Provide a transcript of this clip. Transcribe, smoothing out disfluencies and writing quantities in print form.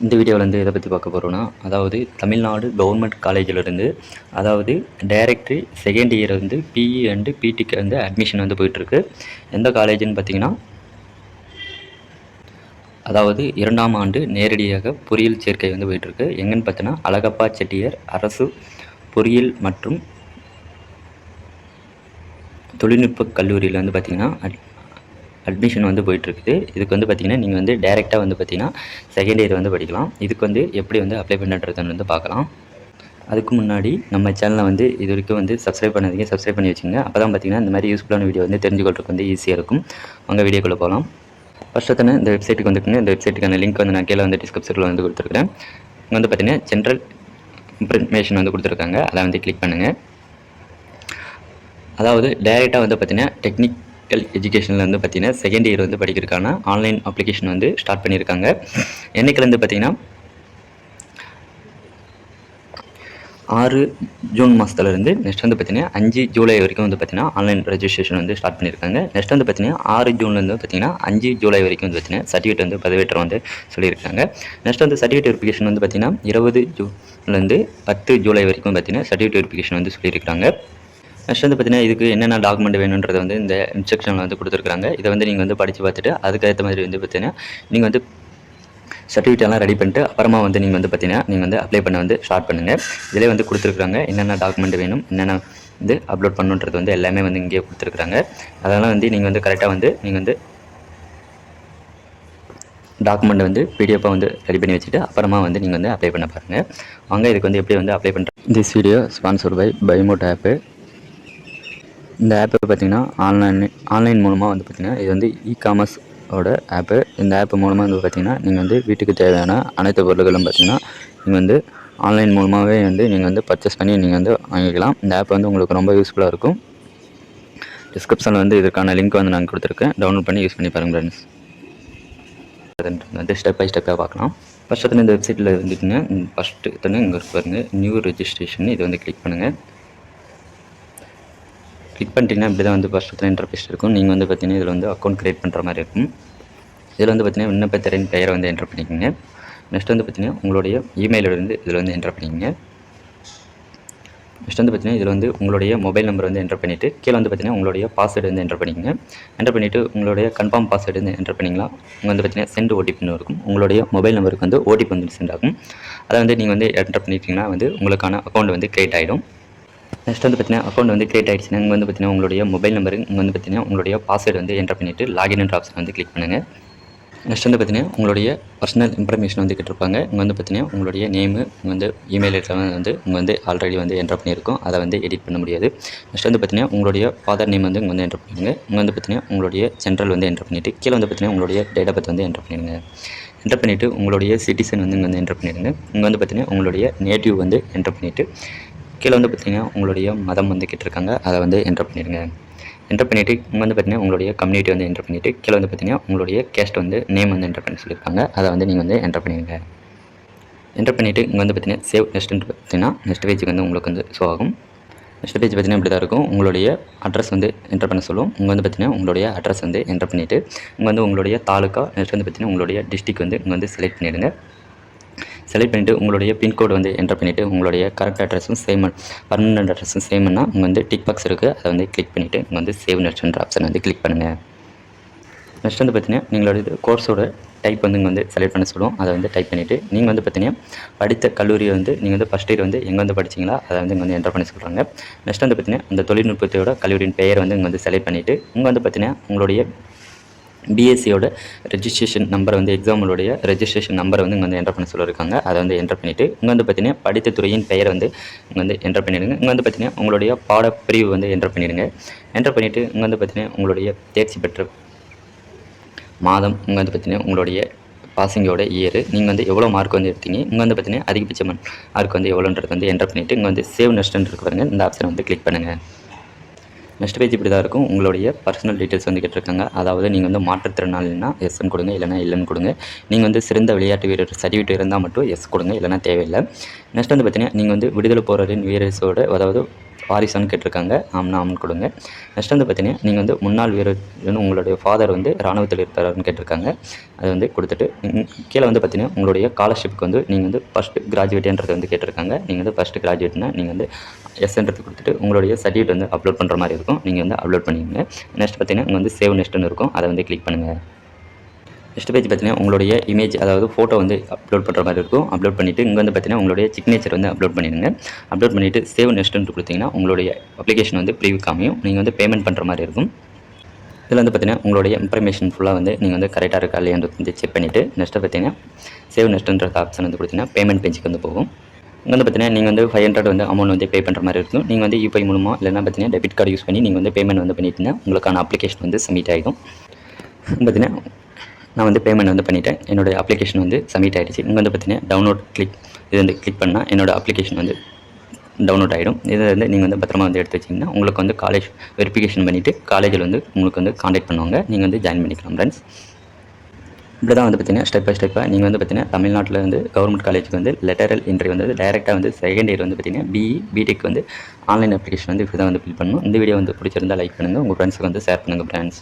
இந்த வீடியோவில் வந்து எதை பற்றி பார்க்க போகிறோன்னா, அதாவது தமிழ்நாடு கவர்மெண்ட் காலேஜிலிருந்து அதாவது டைரக்ட்லி செகண்ட் இயர் வந்து பிஇ அண்டு பிடிக்கு வந்து அட்மிஷன் வந்து போயிட்டுருக்கு. எந்த காலேஜுன்னு பார்த்தீங்கன்னா, அதாவது 2ஆம் ஆண்டு நேரடியாக பொறியியல் சேர்க்கை வந்து போயிட்டுருக்கு. எங்கன்னு பார்த்தீங்கன்னா, அழகப்பா செட்டியார் அரசு பொறியியல் மற்றும் தொழில்நுட்ப கல்லூரியில் வந்து பார்த்திங்கன்னா அட்மிஷன் வந்து போயிட்டுருக்குது. இதுக்கு வந்து பார்த்திங்கன்னா, நீங்கள் வந்து டைரெக்டாக வந்து பார்த்திங்கன்னா செகண்ட் இயர் வந்து படிக்கலாம். இதுக்கு வந்து எப்படி வந்து அப்ளை பண்ணுறதுன்னு வந்து பார்க்கலாம். அதுக்கு முன்னாடி நம்ம சேனலை வந்து இது வரைக்கும் வந்து சப்ஸ்கிரைப் பண்ணாதீங்க, சப்ஸ்கிரைப் பண்ணி வச்சுங்க. அப்போ தான் பார்த்திங்கன்னா இந்த மாதிரி யூஸ்ஃபுல்லான வீடியோ வந்து தெரிஞ்சுக்கிறதுக்கு வந்து ஈஸியாக இருக்கும். அவங்க வீடியோக்குள்ளே போகலாம். ஃபஸ்ட்டு இந்த வெப்சைட்டுக்கு வந்துட்டுங்க. இந்த வெப்சைட்டுக்கான லிங்க் வந்து நான் கீழே வந்து டிஸ்கிரிப்ஷனில் வந்து கொடுத்துருக்குறேன். இங்கே வந்து பார்த்திங்கன்னா ஜென்ரல் இன்ஃபர்மேஷன் வந்து கொடுத்துருக்காங்க. அதை வந்து கிளிக் பண்ணுங்கள். அதாவது டைரெக்டாக வந்து பார்த்திங்கன்னா டெக்னிக்கல் எஜுகேஷனில் வந்து பார்த்திங்கன்னா செகண்ட் இயர் வந்து படிக்கிறதுக்கான ஆன்லைன் அப்ளிகேஷன் வந்து ஸ்டார்ட் பண்ணியிருக்காங்க. என்றைக்குலேருந்து பார்த்திங்கன்னா 6 ஜூன் மாதத்துலேருந்து நெக்ஸ்ட் வந்து பார்த்திங்கன்னா 5 ஜூலை வரைக்கும் வந்து பார்த்திங்கன்னா ஆன்லைன் ரெஜிஸ்ட்ரேஷன் வந்து ஸ்டார்ட் பண்ணியிருக்காங்க. நெக்ஸ்ட் வந்து பார்த்திங்கன்னா 6 ஜூன்லேருந்து பார்த்திங்கன்னா 5 ஜூலை வரைக்கும் வந்து பார்த்திங்கன்னா சர்டிஃபிகேட் வந்து பதிவேற்றம் வந்து சொல்லியிருக்காங்க. நெக்ஸ்ட் வந்து சர்டிஃபிகேட் வெரிஃபிகேஷன் வந்து பார்த்திங்கன்னா 20 ஜூன்லேருந்து 10 ஜூலை வரைக்கும் பார்த்திங்கன்னா சர்டிஃபிகேட் வெரிஃபிகேஷன் வந்து சொல்லியிருக்காங்க. நெக்ஸ்ட் வந்து பார்த்திங்கன்னா இதுக்கு என்னென்ன டாக்குமெண்ட் வேணுன்றதை வந்து இந்த இன்ஸ்ட்ரக்ஷனில் வந்து கொடுத்துருக்காங்க. இதை வந்து நீங்கள் வந்து படித்து பார்த்துட்டு அதுக்கேற்ற மாதிரி வந்து பார்த்திங்கன்னா நீங்கள் வந்து சர்டிஃபிகேட்லாம் ரெடி பண்ணிட்டு அப்புறமா வந்து நீங்கள் வந்து பார்த்திங்கன்னா நீங்கள் வந்து அப்ளை பண்ண வந்து ஸ்டார்ட் பண்ணுங்கள். இதிலே வந்து கொடுத்துருக்குறாங்க என்னென்ன டாக்குமெண்ட் வேணும், என்னென்ன வந்து அப்லோட் பண்ணுன்றது வந்து எல்லாமே வந்து இங்கேயே கொடுத்துருக்குறாங்க. அதெல்லாம் வந்து நீங்கள் வந்து கரெக்டாக வந்து நீங்கள் வந்து டாக்குமெண்ட் வந்து பிடிஎஃபாக வந்து ரெடி பண்ணி வச்சுட்டு அப்புறமா வந்து நீங்கள் வந்து அப்ளை பண்ண பாருங்கள். வாங்க இதுக்கு வந்து எப்படி வந்து அப்ளை பண்ணுறேன். திஸ் வீடியோ ஸ்பான்சர்ட் பை பைமோட் ஆப்பு. இந்த ஆப்பை பார்த்திங்கன்னா ஆன்லைன் மூலமாக வந்து பார்த்திங்கன்னா இது வந்து இ-காமர்ஸ் ஆப்பு. இந்த ஆப் மூலமாக வந்து பார்த்திங்கன்னா நீங்கள் வந்து வீட்டுக்கு தேவையான அனைத்து பொருட்களும் பார்த்திங்கன்னா நீங்கள் வந்து ஆன்லைன் மூலமாகவே வந்து நீங்கள் வந்து பர்ச்சேஸ் பண்ணி நீங்கள் வந்து வாங்கிக்கலாம். இந்த ஆப் வந்து உங்களுக்கு ரொம்ப யூஸ்ஃபுல்லாக இருக்கும். டிஸ்கிரிப்ஷனில் வந்து இதுக்கான லிங்க் வந்து நான் கொடுத்துருக்கேன். டவுன்லோட் பண்ணி யூஸ் பண்ணி பாருங்கள் ஃப்ரெண்ட்ஸ். வந்து ஸ்டெப் பை ஸ்டெப்பாக பார்க்கலாம். ஃபஸ்ட்டு இந்த வெப்சைட்டில் வந்துட்டுங்க ஃபஸ்ட்டு இங்கே பாருங்கள் நியூ ரெஜிஸ்ட்ரேஷன். இது வந்து கிளிக் பண்ணுங்கள். கிளிக் பண்ணிட்டீங்கன்னா இப்படி தான் வந்து ஃபஸ்ட்டு இன்டர்ஃபேஸ் இருக்கும். நீங்கள் வந்து பார்த்திங்கன்னா இதில் வந்து அக்கௌண்ட் க்ரியேட் பண்ணுற மாதிரி இருக்கும். இதில் வந்து பார்த்திங்கன்னா விண்ணப்பத்திறன் பெயரை வந்து என்டர் பண்ணிக்கோங்க. நெக்ஸ்ட் வந்து பார்த்திங்கன்னா உங்களுடைய இமெயில் வந்து இதில் வந்து என்டர் பண்ணிக்கோங்க. நெக்ஸ்ட் வந்து பார்த்திங்கன்னா இதில் வந்து உங்களுடைய மொபைல் நம்பர் வந்து என்டர் பண்ணிவிட்டு கீழே வந்து பார்த்திங்கன்னா உங்களுடைய பாஸ்வேர்டு வந்து என்டர் பண்ணிக்கோங்க. என்டர் பண்ணிவிட்டு உங்களுடைய கன்ஃபார்ம் பாஸ்வேர்டு வந்து என்டர் பண்ணிங்களா. உங்கள் வந்து பார்த்திங்கன்னா சென்ட் ஓடிபின்னு இருக்கும். உங்களுடைய மொபைல் நம்பருக்கு வந்து ஓடிபி வந்து சென்ட் ஆகும். அதை வந்து நீங்கள் வந்து என்டர் பண்ணிட்டீங்கன்னா வந்து உங்களுக்கான அக்கௌண்ட் வந்து க்ரியேட் ஆகிடும். நெக்ஸ்ட் வந்து பார்த்திங்கன்னா அக்கௌண்ட் வந்து க்ரியேட் ஆகிடுச்சுன்னா இங்கே வந்து பார்த்திங்கன்னா உங்களுடைய மொபைல் நம்பரு இங்கே வந்து பார்த்திங்கன்னா உங்களுடைய பாஸ்வேர்டு வந்து என்டர் பண்ணிவிட்டு லாகின் என்ற ஆப்ஷன் வந்து கிளிக் பண்ணுங்கள். நெக்ஸ்ட் வந்து பார்த்திங்கன்னா உங்களுடைய பர்சனல் இன்ஃபர்மேஷன் வந்து கேட்டிருப்பாங்க. இங்கே வந்து பார்த்திங்கன்னா உங்களுடைய நேமு இங்கே வந்து இமெயில் வந்து இங்கே வந்து ஆல்ரெடி வந்து என்டர் பண்ணியிருக்கோம். அதை வந்து எடிட் பண்ண முடியாது. நெக்ஸ்ட் வந்து பார்த்திங்கன்னா உங்களுடைய ஃபாதர் நேம் வந்து இங்கே வந்து என்டர் பண்ணிடுங்க. இங்கே வந்து பார்த்திங்கன்னா உங்களுடைய ஜென்ரல் வந்து என்டர் பண்ணிவிட்டு கீழே வந்து பார்த்திங்கன்னா உங்களுடைய டேட் ஆஃப் பர்த் வந்து என்டர் பண்ணிடுங்க. என்டர் பண்ணிவிட்டு உங்களுடைய சிட்டிசன் வந்து இங்கே வந்து என்டர் பண்ணிடுங்க. இங்கே வந்து பார்த்திங்கன்னா உங்களுடைய நேட்டிவ் வந்து என்டர் பண்ணிவிட்டு கீழே வந்து பார்த்திங்கன்னா உங்களுடைய மதம் வந்து கேட்டிருக்காங்க. அதை வந்து என்டர் பண்ணிடுங்க. என்டர் பண்ணிவிட்டு இங்கே வந்து பார்த்திங்கன்னா உங்களுடைய கம்யூனிட்டி வந்து என்டர் பண்ணிவிட்டு கீழே வந்து பார்த்திங்கன்னா உங்களுடைய கேஸ்ட் வந்து நேம் வந்து என்டர் பண்ணி சொல்லியிருக்காங்க. அதை வந்து நீங்கள் வந்து என்டர் பண்ணிடுங்க. என்டர் பண்ணிவிட்டு இங்கே வந்து பார்த்திங்கன்னா சேவ் நெக்ஸ்ட்டு பார்த்திங்கன்னா நெக்ஸ்ட் பேஜுக்கு வந்து உங்களுக்கு வந்து ஷோ ஆகும். நெக்ஸ்ட் பேஜ் பார்த்திங்கன்னா இப்படி தான் இருக்கும். உங்களுடைய அட்ரஸ் வந்து என்டர் பண்ண சொல்லும். இங்கே வந்து பார்த்திங்கன்னா உங்களுடைய அட்ரஸ் வந்து என்டர் பண்ணிவிட்டு இங்கே வந்து உங்களுடைய தாலுக்கா நெக்ஸ்ட் வந்து பார்த்திங்கன்னா உங்களுடைய டிஸ்ட்ரிக் வந்து இங்கே வந்து செலக்ட் பண்ணிவிடுங்க. செலக்ட் பண்ணிவிட்டு உங்களுடைய பின்கோடு வந்து என்டர் பண்ணிவிட்டு உங்களுடைய கரெக்ட் அட்ரஸும் சேம் பர்மனெண்ட் அட்ரஸும் சேம்னா இங்கே வந்து டிக் பாக்ஸ் இருக்குது. அதை வந்து கிளிக் பண்ணிவிட்டு இங்கே வந்து சேவ் நெக்ஸ்ட்ன்ற ஆப்ஷன் வந்து கிளிக் பண்ணுங்கள். நெக்ஸ்ட் வந்து பார்த்திங்கன்னா நீங்களோட கோர்ஸோட டைப் வந்து இங்கே வந்து செலக்ட் பண்ண சொல்லுவோம். அதை வந்து டைப் பண்ணிவிட்டு நீங்கள் வந்து பார்த்திங்கன்னா படித்த கல்லூரியை வந்து நீங்கள் வந்து ஃபஸ்ட் இயர் வந்து எங்கே வந்து படிச்சிங்களா அதை வந்து இங்கே வந்து என்டர் பண்ணி சொல்கிறாங்க. நெக்ஸ்ட் வந்து பார்த்திங்கன்னா அந்த தொழில்நுட்பத்தோட கல்லூரியின் பெயர் வந்து இங்கே வந்து செலக்ட் பண்ணிவிட்டு இங்கே வந்து பார்த்திங்கன்னா உங்களுடைய பிஎஸ்சியோட ரெஜிஸ்ட்ரேஷன் நம்பர் வந்து எக்ஸாமோடைய ரெஜிஸ்ட்ரேஷன் நம்பரை வந்து இங்கே வந்து என்டர் பண்ண சொல்லியிருக்காங்க. அதை வந்து என்டர் பண்ணிவிட்டு இங்கே வந்து பார்த்திங்கன்னா படித்த துறையின் பெயரை வந்து இங்கே வந்து என்டர் பண்ணிவிடுங்க. இங்கே வந்து பார்த்திங்கன்னா உங்களுடைய பாடப்பிரிவு வந்து என்டர் பண்ணிவிடுங்க. என்டர் பண்ணிவிட்டு இங்கே வந்து பார்த்திங்கன்னா உங்களுடைய தேர்ச்சி பெற்ற மாதம் இங்கே வந்து பார்த்திங்கன்னா உங்களுடைய பாசிங்கோட இயர் நீங்கள் வந்து எவ்வளோ மார்க் வந்து எடுத்தீங்க இங்கே வந்து பார்த்திங்கன்னா அதிகபட்ச மார்க் வந்து எவ்வளோன்றது வந்து என்டர் பண்ணிவிட்டு இங்கே வந்து சேவ் நெக்ஸ்ட்ன்னு இருக்கு பாருங்கள். இந்த ஆப்ஷனை வந்து கிளிக் பண்ணுங்கள். நெக்ஸ்ட் பேஜ் இப்படி தான் இருக்கும். உங்களுடைய பர்சனல் டீட்டெயில்ஸ் வந்து கேட்டிருக்காங்க. அதாவது நீங்கள் வந்து மாற்றுத்திறனாளினா எஸ்ன்னு கொடுங்க, இல்லைனா இல்லைன்னு கொடுங்க. நீங்கள் வந்து சிறந்த விளையாட்டு வீரர் சர்டிஃபிகேட் இருந்தால் மட்டும் எஸ் கொடுங்க, இல்லைனா தேவையில்லை. நெக்ஸ்ட் வந்து பார்த்திங்கன்னா நீங்கள் வந்து விடுதலை போராளின் வீரர்ஸோட அதாவது வாரிசான்னு கேட்டிருக்காங்க. ஆம்னா ஆம்னு கொடுங்க. நெக்ஸ்ட் வந்து பார்த்தீங்கன்னா நீங்கள் வந்து முன்னாள் வீரர்னு உங்களுடைய ஃபாதர் வந்து இராணுவத்தில் இருப்பாருன்னு கேட்டிருக்காங்க. அது வந்து கொடுத்துட்டு கீழே வந்து பார்த்தீங்கன்னா உங்களுடைய ஸ்காலர்ஷிப்க்கு வந்து நீங்கள் வந்து ஃபஸ்ட்டு கிராஜுவேட்டுன்றது வந்து கேட்டிருக்காங்க. நீங்கள் வந்து ஃபஸ்ட்டு கிராஜுவேட்னா நீங்கள் வந்து எஸ்ன்றது கொடுத்துட்டு உங்களுடைய சர்டிஃபிகேட் வந்து அப்லோட் பண்ணுற மாதிரி இருக்கும். நீங்கள் வந்து அப்லோட் பண்ணிக்கோங்க. நெக்ஸ்ட் பார்த்தீங்கன்னா இங்கே வந்து சேவ் நெக்ஸ்ட்னு இருக்கும். அதை வந்து கிளிக் பண்ணுங்கள். நெக்ஸ்ட் பேஜ் பார்த்தீங்கன்னா உங்களுடைய இமேஜ் அதாவது ஃபோட்டோ வந்து அப்லோட் பண்ணுற மாதிரி இருக்கும். அப்லோட் பண்ணிவிட்டு இங்கே வந்து பார்த்தீங்கன்னா உங்களுடைய சிக்னேச்சர் வந்து அப்லோட் பண்ணிடுங்க. அப்லோட் பண்ணிவிட்டு சேவ் நெக்ஸ்ட்னு கொடுத்தீங்கன்னா உங்களுடைய அப்ளிகேஷன் வந்து ப்ரீவியூ காமியும். நீங்கள் வந்து பேமெண்ட் பண்ணுற மாதிரி இருக்கும். இதில் வந்து பார்த்தீங்கன்னா உங்களுடைய இன்ஃபர்மேஷன் ஃபுல்லாக வந்து நீங்கள் வந்து கரெக்டாக இருக்கா இல்லையான்றது வந்து செக் பண்ணிவிட்டு நெக்ஸ்ட்டு பார்த்தீங்கன்னா சேவ் நெக்ஸ்ட்ன்ற ஆப்ஷன் வந்து கொடுத்தீங்கன்னா பேமெண்ட் பேஜுக்கு வந்து போகும். இங்கே வந்து பார்த்தீங்கன்னா நீங்கள் வந்து 500 வந்து அமௌண்ட் வந்து பே பண்ணுற மாதிரி இருக்கும். நீங்கள் வந்து யூபிஐ மூலமாக இல்லைனா பார்த்தீங்கன்னா டெபிட் கார்டு யூஸ் பண்ணி நீங்கள் வந்து பேமெண்ட் வந்து பண்ணிட்டீங்கன்னா உங்களுக்கான அப்ளிகேஷன் வந்து சப்மிட் ஆகிடும். பார்த்தீங்கன்னா நான் வந்து பேமெண்ட் வந்து பண்ணிவிட்டேன். என்னோடய அப்ளிகேஷன் வந்து சப்மிட் ஆகிடுச்சு. இங்கே வந்து பார்த்தீங்கன்னா டவுன்லோட் இது வந்து கிளிக் பண்ணால் என்னோடய அப்ளிகேஷன் வந்து டவுன்லோட் ஆகிடும். இதை வந்து நீங்கள் வந்து பத்திரமா வந்து எடுத்து வச்சிங்கன்னா உங்களுக்கு வந்து காலேஜ் வெரிஃபிகேஷன் பண்ணிவிட்டு காலேஜில் வந்து உங்களுக்கு வந்து காண்டாக்ட் பண்ணுவாங்க. நீங்கள் வந்து ஜாயின் பண்ணிக்கலாம் ஃப்ரெண்ட்ஸ். இப்படி தான் வந்து பார்த்தீங்கன்னா ஸ்டெப் பை ஸ்டெப்பாக நீங்கள் வந்து பார்த்தீங்கன்னா தமிழ்நாட்டில் வந்து கவர்மெண்ட் காலேஜுக்கு வந்து லெட்டரல் என்ட்ரி வந்து டைரெக்டாக வந்து செகண்ட் இயர் வந்து பார்த்தீங்கன்னா பிஇ பிடெக் வந்து ஆன்லைன் அப்ளிகேஷன் வந்து இப்படி தான் வந்து ஃபில் பண்ணணும். இந்த வீடியோ வந்து பிடிச்சிருந்தால் லைக் பண்ணுங்கள். உங்கள் ஃப்ரெண்ட்ஸுக்கு வந்து ஷேர் பண்ணுங்கள் ஃப்ரெண்ட்ஸ்.